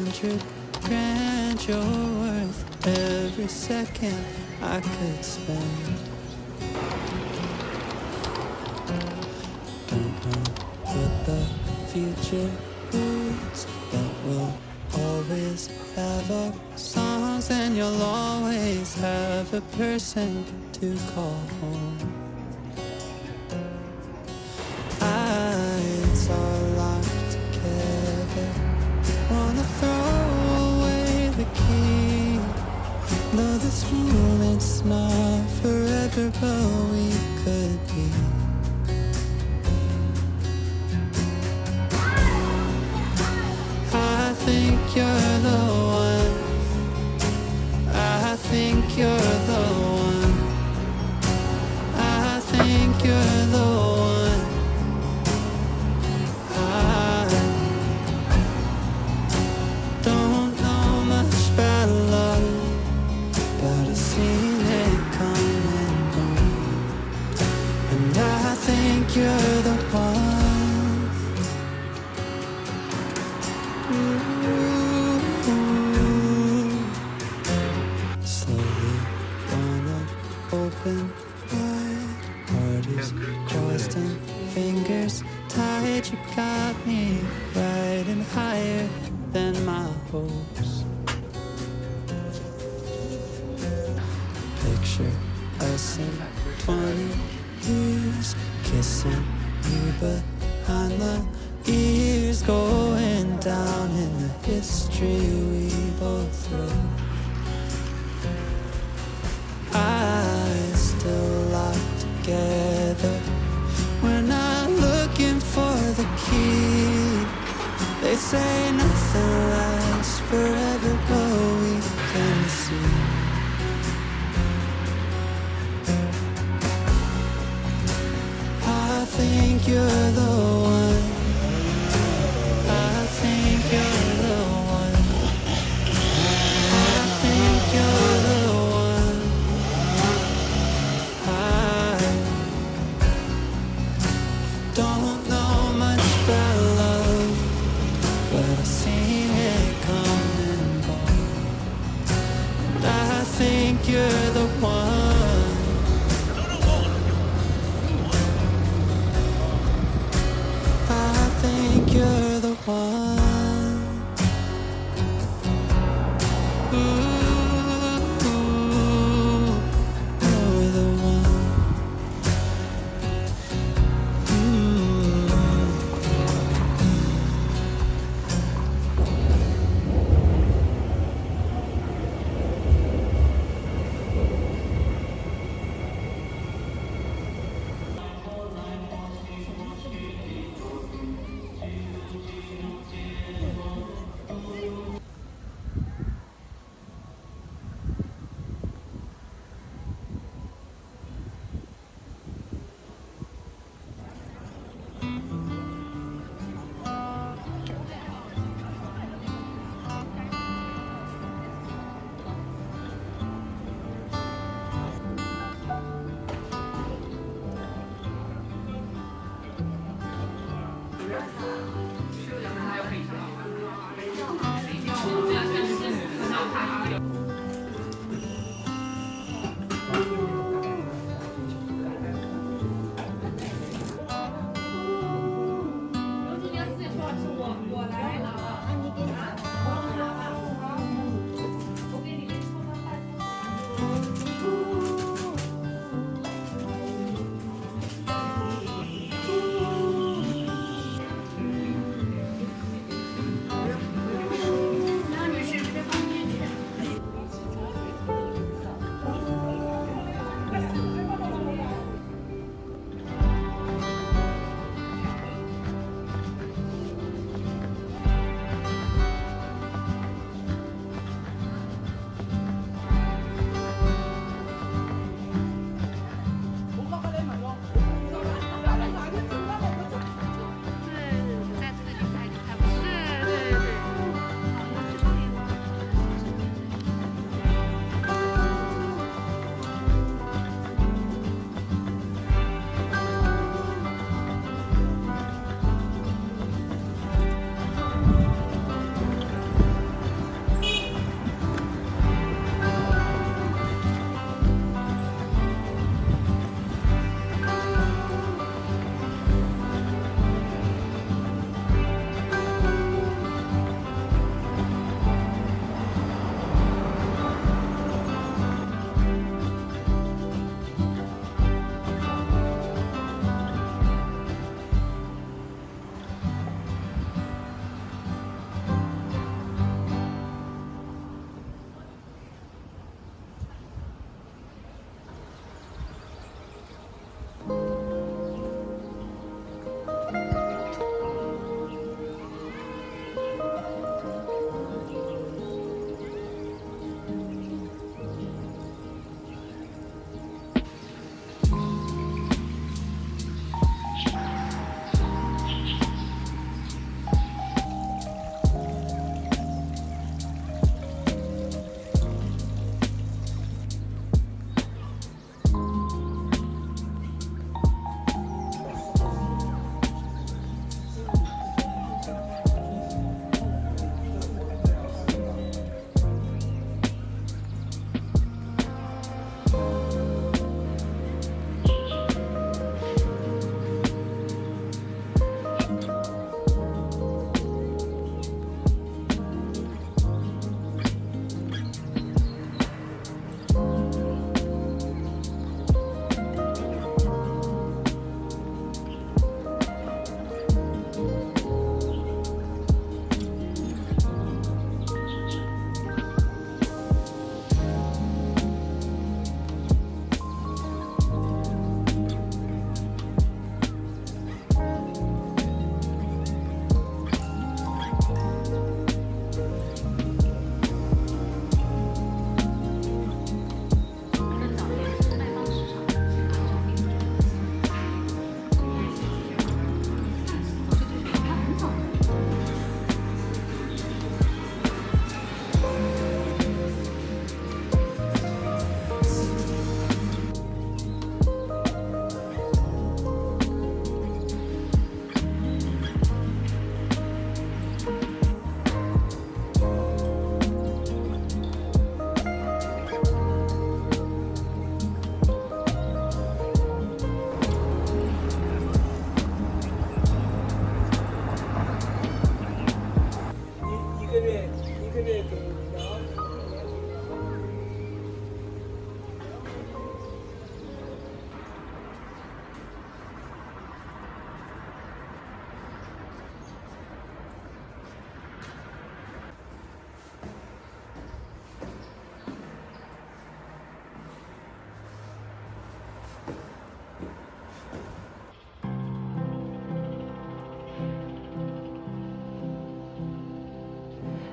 100,000 you're worth every second I could spend. Don't know what the future holds, but we'll always have our songs, and you'll always have a person to call home. Eyes are locked together, wanna throw away the key. Though this moment's not forever, but we could be. I think you're the one. I think you're the one. I think you're the one. I don't know much about love, but I've seen it come and go. And I think you're the one. Slowly wanna open wide, heart is crossed and fingers tied. You got me riding higher than my hopes. Picture us in 20 years, kissing you behind the ears, going down in the history we both wrote. Eyes still locked together, we're not looking for the key. They say nothing lasts forever, but we can see. I think you're the one. I think you're the one. I think you're the one. I don't know much about love, but I've seen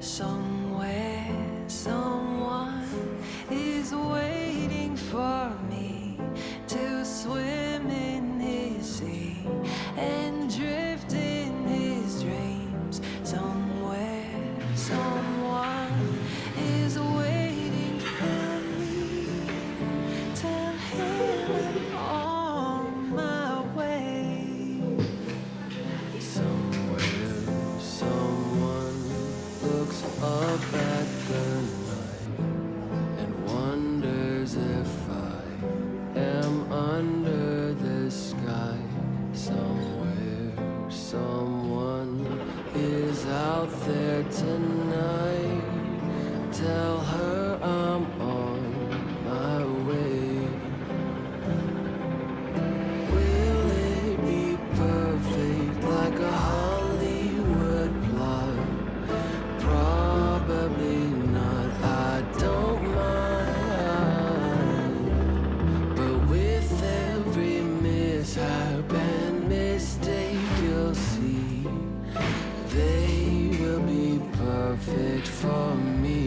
Somewhere, someone is waiting for me to swim in his sea and drift in his dreams. Somewhere, someone is waiting for me. Tell him I'm on my way. Somewhere, someone looks up at the night and wonders if I am under the sky. Somewhere, someone is out there tonight. Tell her I'm on my way. Will it be perfect like a Hollywood plot? Probably not, I don't mind. But with every mishap and mistake you'll see, they will be perfect for me.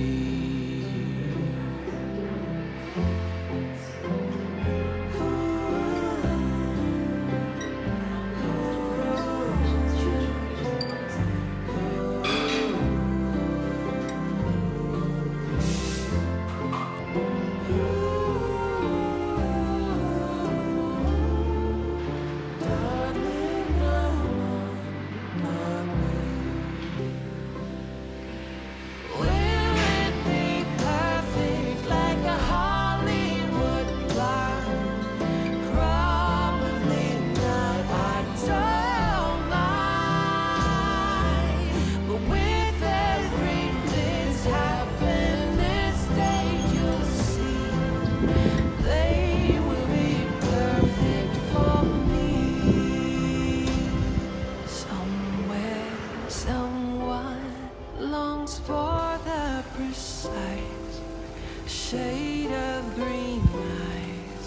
Shade of green eyes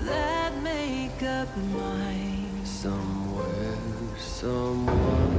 that make up mine. Somewhere, someone